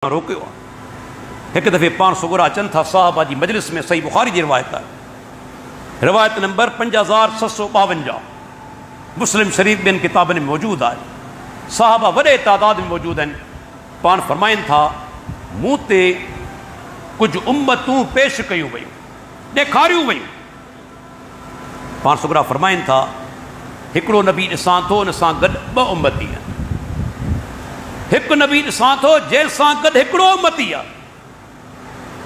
रोकियो एक दफ़े पाण सुगुरा अचनि था साहबा जी मजलिस में। सही बुखारी जी रिवायत है, रिवायत नंबर 5752 मुस्लिम शरीफ ॿियनि किताबनि में मौजूद आहे। साहबा वॾे तादाद में मौजूद आहिनि। पाण फरमाइनि था मूं ते कुझु उम्मतूं पेश कयूं वयूं, ॾेखारियूं वयूं। पाण सुगुरा फरमाइनि था हिकिड़ो नबी ॾिसां थो, उन सां गॾु ॿ उम्मती आहिनि। हिकु नबी ॾिसां थो जंहिंसां गॾु हिकिड़ो उम्मती आहे।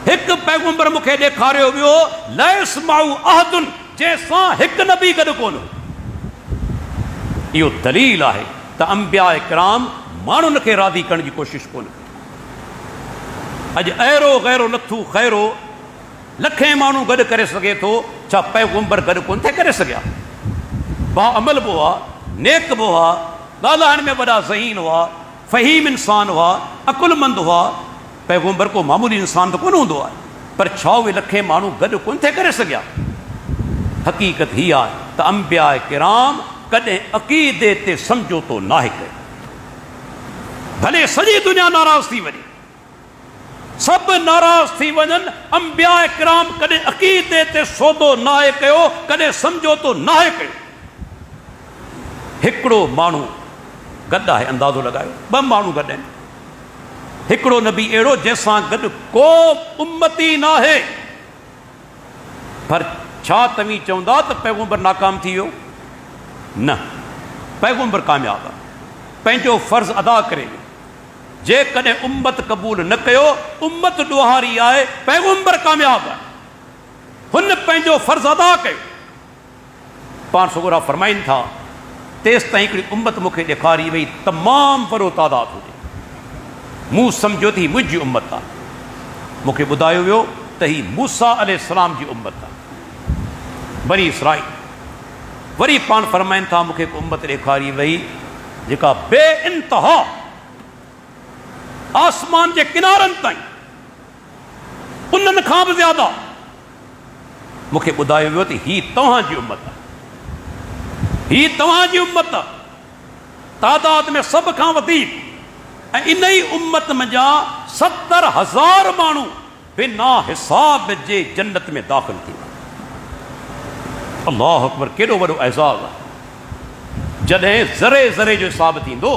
हिकु पैगंबर मूंखे ॾेखारियो वियो ला यस्माउ अहदुन, जंहिंसां हिकु नबी गॾु कोन। इहो दलील आहे त अंबिया किराम माण्हुनि खे राज़ी करण जी कोशिशि कोन कई। अॼु अहिड़ो गैरो लथू ख़ैरो लखे माण्हू गॾु करे सघे थो, छा पैगंबर गॾु कोन थे करे सघिया? बा अमल बि हुआ, नेक बि हुआ, ॻाल्हाइण में वॾा ज़हीन हुआ, फ़हीम इंसान हुआ, अकुलमंद हुआ। पैगंबर को मामूली इंसान तो कोन हूंदो आहे, पर छा उहे लखे माण्हू गॾु कोन थे करे सघिया? हक़ीक़त हीअ आहे त अंबिया किराम कॾहिं अक़ीदे ते समझोतो नाहे कयो। भले सॼी दुनिया नाराज़ थी वञे, सभु नाराज़ थी वञनि, अंबिया किराम कॾहिं अक़ीदे ते सौदो नाहे कयो, कॾहिं समझोतो नाहे कयो। हिकिड़ो माण्हू गॾु आहे, अंदाज़ो लॻायो, ॿ माण्हू गॾु आहिनि। हिकिड़ो नबी अहिड़ो जंहिंसां गॾु को उम्मती न आहे। पर छा तव्हीं चवंदा त पैगंबर नाकाम थी वियो? न, पैगंबर कामयाब आहे, पंहिंजो फ़र्ज़ अदा करे वियो। जेकॾहिं उम्मत क़बूल न कयो, उम्मत ॾोहारी आहे, पैगंबर कामयाब आहे, हुन पंहिंजो फ़र्ज़ अदा कयो। पाण सुगुरा फरमाइनि था तेसि ताईं हिकिड़ी उम्मत मूंखे ॾेखारी वई, तमामु वॾो तादाद हुजे, मूं सम्झो त हीअ मुंहिंजी उम्मत आहे। मूंखे ॿुधायो वियो त हीअ मूसा अलैहिस्सलाम जी उम्मत आहे, बनी इसराईल। वरी पाण फरमाइनि था मूंखे हिकु उम्मत ॾेखारी वई जेका बे इंतहा आसमान जे किनारनि ताईं, उन्हनि खां बि ज़्यादा। मूंखे ॿुधायो वियो त हीअ तव्हांजी उम्मत आहे, हीअ तव्हांजी उम्मत आहे, तादाद में सभ खां वधीक। ऐं इन ई उम्मत मंझां 70,000 माण्हू बिना हिसाब जे जन्नत में दाख़िल थींदा। अल्लाहु अकबर, केॾो वॾो एज़ाज़ आहे। जॾहिं ज़रे ज़रे जो हिसाब थींदो,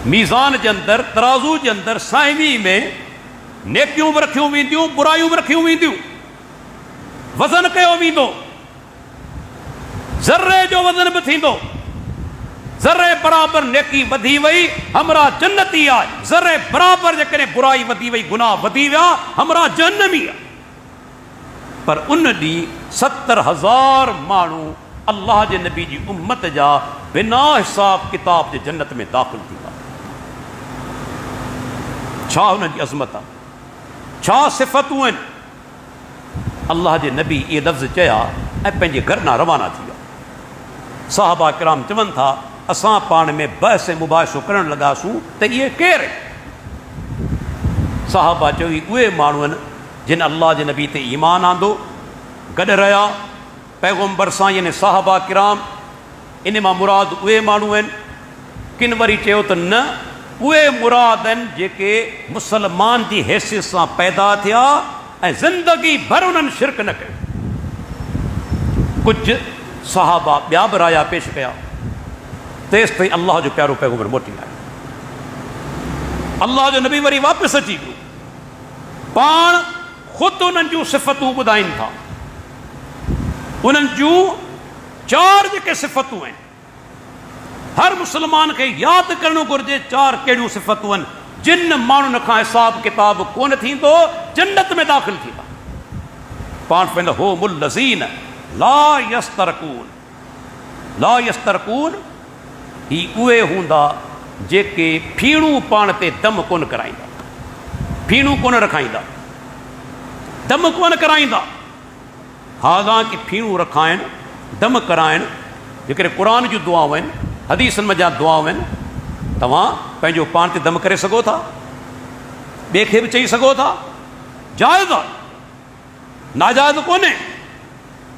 मीज़ान जे अंदरि, तराज़ू जे अंदरि, साइवी में नेकियूं बि रखियूं वेंदियूं, बुरायूं बि रखियूं वेंदियूं, वज़न कयो वेंदो, ज़र्रे जो वज़न बि थींदो। ज़र्रे बराबरि नेकी वधी वई, हमरा जन्नती आहे। ज़र्रे बराबरि जेकॾहिं बुराई वधी वई, गुनाह वधी विया, हमरा जहन्नमी आहे। पर उन ॾींहुं 70,000 माण्हू अल्लाह जे नबी जी उम्मत जा बिना हिसाब किताब जे जन्नत में दाख़िल थींदा। छा हुन जी अज़मत आहे, छा सिफ़तूं आहिनि? अल्लाह जे नबी इहे लफ़्ज़ चया ऐं पंहिंजे घर ॾांहुं रवाना थी विया। साहबा किराम चवनि था असां पाण में बहस ऐं मुबाहिसो करण लॻासीं त इहे केरु आहिनि? साहबा चई उहे माण्हू आहिनि जिन अल्लाह जे नबी ते ईमान आंदो, गॾु रहिया पैगंबर सां, यानी साहबा किराम। इन मां मुराद उहे माण्हू आहिनि। किन वरी चयो त न, उहे मुराद आहिनि जेके मुसलमान जी हैसियत सां पैदा थिया ऐं ज़िंदगी भर उन्हनि शिरक न कयो। कुझु साहबा ॿिया बि राया पेश कया, तेसि ताईं अल्लाह जो प्यारो पैगंबर मोटी आयो। अल्लाह जो नबी वरी वापसि अची वियो, पाण ख़ुदि उन्हनि जूं सिफ़तूं ॿुधाइनि था। उन्हनि जूं 4 जेके सिफ़तूं आहिनि, हर मुस्लमान खे यादि करणो घुरिजे। 4 कहिड़ियूं सिफ़तूं आहिनि जिन माण्हुनि खां हिसाब किताब कोन थींदो, जन्नत में दाख़िल थींदा। पाण पंहिंजो हो मुल्लज़ीन ला यस्तरकून, ला यस्तरकून ही उहे हूंदा जेके फीणूं पाण ते दम कोन कराईंदा, फीणूं कोन रखाईंदा, दम कोन कराईंदा। हालांकि फीणूं रखाइण, दम कराइण जेकॾहिं क़ुर जूं दुआऊं आहिनि, हदीसनि में जा दुआऊं आहिनि, तव्हां पंहिंजो पाण ते दम करे सघो था, ॿिए खे बि चई सघो था, जाइज़ आहे, नाजाइज़ कोन्हे।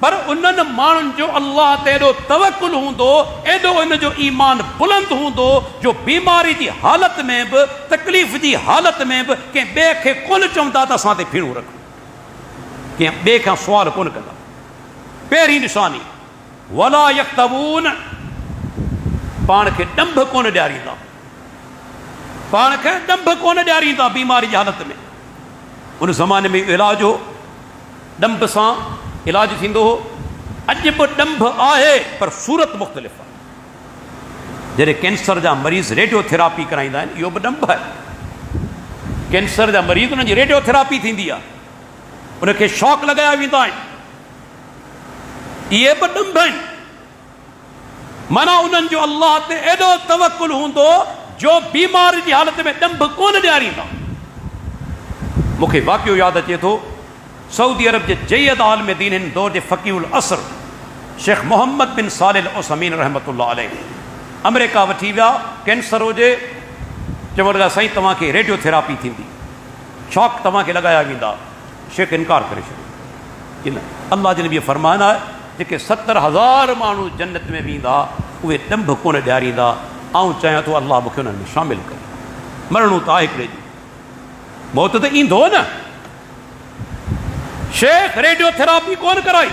पर उन्हनि माण्हुनि जो अल्लाह ते एॾो तवकुल हूंदो, एॾो इन जो ईमान बुलंद हूंदो, जो बीमारी जी हालत में बि, तकलीफ़ जी हालत में बि कंहिं ॿिए खे कोन चवंदा त असां ते फीणो रखो, कंहिं ॿिए खां सुवाल कोन कंदा। पहिरीं निशानी वला यक्तबून, पाण खे ॾंभ कोन ॾियारींदा, पाण खे ॾंभ कोन ॾियारींदा बीमारी जी हालत में। उन ज़माने में इलाज हो, ॾंभ सां इलाज थींदो हो। अॼु बि ॾंभ आहे पर सूरत मुख़्तलिफ़ आहे। जॾहिं कैंसर जा मरीज़ रेडियोथेरापी कराईंदा आहिनि, इहो बि ॾंभ आहे। कैंसर जा मरीज़ उन्हनि जी रेडियोथेरापी थींदी आहे, उनखे शॉक लॻाया वेंदा आहिनि, इहे बि ॾंभ आहिनि। माना उन्हनि जो अल्लाह ते एॾो तवकुल हूंदो जो बीमारी जी हालत में ॾंभ कोन ॾियारींदा। मूंखे वाक़ियो यादि अचे थो, सऊदी अरब जे जय्यद आलिम दीन हिन दौर जे फ़क़ीहुल असर शेख मोहम्मद बिन सालिह अल उसैमीन रहमतुल्लाह अलैह अमेरिका वठी विया। कैंसर हुजे, चवण लॻा साईं तव्हांखे रेडियोथेरापी थींदी, शॉक तव्हांखे लॻाया वेंदा। शेख इनकार करे छॾियो कि न, अल्लाह जे नबी फरमान आहे जेके 70,000 माण्हू जन्नत में वेंदा उहे ॾंभ कोन ॾियारींदा। ऐं चाहियां थो अल्लाह मूंखे उन्हनि में शामिलु करे। मरणो त आहे हिकिड़े ॾींहुं, मौत त ईंदो न। शेख रेडियोथेरापी कोन कराई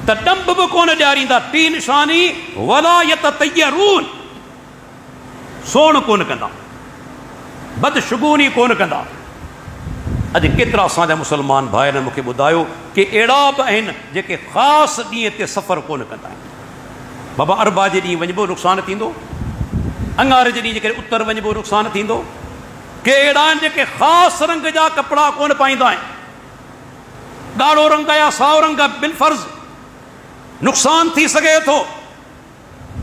त ॾंभ बि कोन ॾियारींदा। टी निशानी वला यततय्यरून, सोण कोन कंदा, बदशगुनी कोन कंदा। अॼु केतिरा असांजा मुस्लमान भाइरनि मूंखे ॿुधायो कि अहिड़ा बि आहिनि जेके ख़ासि ॾींहं ते सफ़र कोन कंदा आहिनि। बाबा अरबा जे ॾींहुं वञिबो नुक़सानु थींदो, अंगार जे ॾींहुं जेकॾहिं उतर वञिबो नुक़सानु थींदो। के अहिड़ा आहिनि जेके ख़ासि रंग जा कपिड़ा कोन पाईंदा आहिनि, ॻाढ़ो रंग या साओ रंग बिलफर्ज़ नुक़सानु थी सघे थो,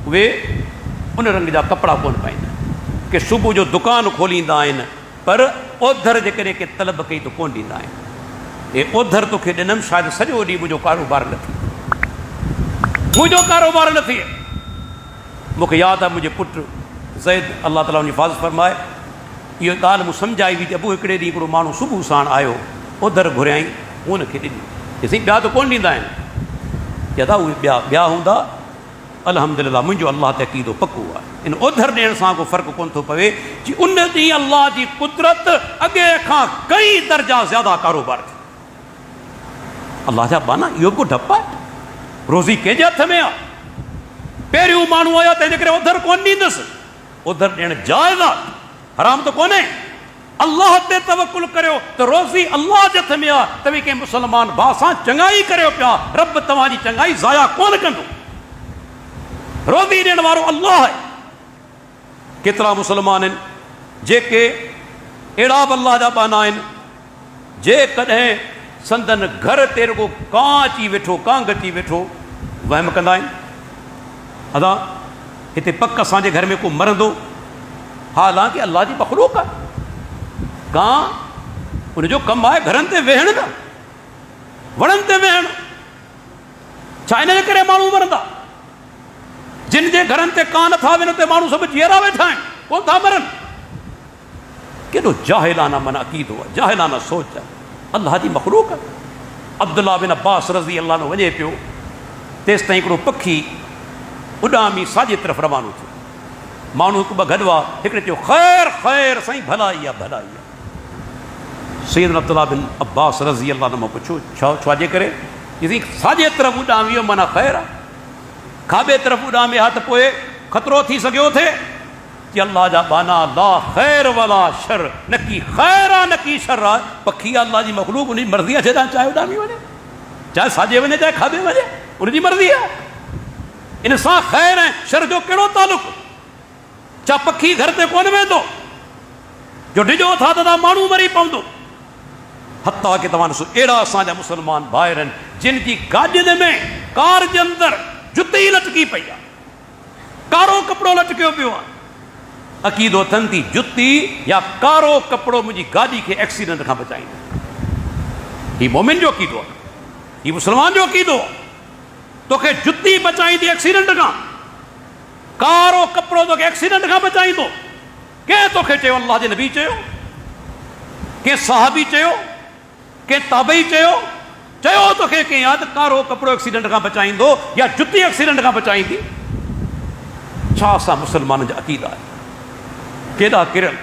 उहे उन रंग जा कपिड़ा कोन पाईंदा आहिनि। के सुबुह जो दुकानु खोलींदा आहिनि पर ओधर जेकॾहिं के तलब कई त कोन ॾींदा आहिनि। हे ओधर तोखे ॾिनमि, शायदि सॼो ॾींहुं मुंहिंजो कारोबार न थिए, मुंहिंजो कारोबार न थिए। मूंखे यादि आहे मुंहिंजे पुटु ज़ैद, अलाह ताला उनजी हिफ़ाज़त फरमाए, इहो ॻाल्हि मूं सम्झाई हुई त अबू हिकिड़े ॾींहुं हिकिड़ो माण्हू सुबुह साण आयो, ओधर घुरियाई, उनखे ॾिनी, चईं ॿिया त कोन ॾींदा आहिनि। चवंदा उहे ॿिया हूंदा, अल्हम्दुलिल्लाह मुंहिंजो अल्लाह ते अक़ीदो पको आहे। इन ओधर ॾियण सां को फ़र्क़ु कोन थो पवे जी उन ॾींहुं अल्लाह जी कुदरत अॻे खां कई दर्जा ज़्यादा कारोबार थी। अल्लाह जा बाना इहो बि को डपु आहे, रोज़ी कंहिंजे हथ में आहे। पहिरियों माण्हू आया तंहिंजे करे ओधर कोन ॾींदुसि, ओधर ॾियणु जाइज़ आहे, हराम त कोन्हे। अल्लाह ते तवकुल करियो त रोज़ी अल्लाह जे हथ में आहे। तव्हां कंहिं मुस्लमान भाउ सां चङाई करियो पिया, रब तव्हांजी चङाई ज़ाया कोन कंदो। रोज़ी ॾियण वारो अल्लाह आहे। केतिरा मुस्लमान आहिनि जेके अहिड़ा बि अल्लाह जा बाना आहिनि, जेकॾहिं संदन घर ते रुगो कां अची वेठो, कांग अची वेठो, वहम कंदा आहिनि अदा हिते पक असांजे घर में को मरंदो, हालांकि अल्लाह जी मख़लूक़ आहे। कां उनजो कमु आहे घरनि ते वेहण न, वणनि ते वेहण। छा इन जे करे माण्हू मरंदा? जिन जे घरनि ते कान नथा वञनि उते माण्हू सभु जीअरा वेठा आहिनि, कोन था मरनि। केॾो जाहिलाना मन अक़ीदो आहे, जाहिलाना सोच आहे। अल्लाह जी मख़लूक़ आहे। अब्दुल्लाह बिन अब्बास रज़ी अल्लाह अनहु वञे पियो, तेसि ताईं हिकिड़ो पखी उॾामी साॼे तरफ़ रवानो थियो। माण्हू हिकु ॿ गॾु हुआ, हिकिड़े चयो ख़ैर ख़ैर साईं, भलाई आहे भलाई आहे। सैयदना अब्दुल्लाह बिन अब्बास रज़ी अल्लाह अनहु पुछो छाजे करे? साॼे तरफ़ उॾामी वियो माना ख़ैर आहे, खाॿे तरफ़ उॾामे हा त पोइ ख़तरो थी सघियो थे। कि अल्लाह जा बाना ला ख़ैर वला शर, न की ख़ैर आहे न की शर आहे। पखी अल्लाह जी मख़लूक़, उनजी मर्ज़ी आहे, छॾा चाहे उॾामी वञे, चाहे साॼे वञे चाहे खाॿे वञे, उनजी मर्ज़ी आहे। इन सां ख़ैर ऐं शर जो कहिड़ो तालुक़? छा पखी घर ते कोन वेंदो जो डिॼो था त माण्हू मरी पवंदो? हता की तव्हां ॾिसो अहिड़ा असांजा मुस्लमान भाइर आहिनि जिन जी गाॾियुनि में, कार जे अंदरि जुती लटकी पई आहे, कारो कपिड़ो लटकियो पियो आहे। अक़ीदो अथनि थी जुती या कारो कपिड़ो मुंहिंजी गाॾी खे एक्सीडेंट खां बचाईंदो। हीउ मोमिन जो अक़ीदो आहे, हीउ मुस्लमान जो अक़ीदो आहे। तोखे जुती बचाईंदी एक्सीडेंट खां, कारो कपिड़ो तोखे एक्सीडेंट खां बचाईंदो। कंहिं तोखे चयो? अल्लाह जे नबी चयो, कंहिं साहबी चयो, कंहिं ताबई चयो, चयो तोखे कंहिं यादि कारो कपिड़ो एक्सीडेंट खां बचाईंदो या जुती एक्सीडेंट खां बचाईंदी। छा असां मुस्लमाननि जा अक़ीदा आहे, केॾा किरल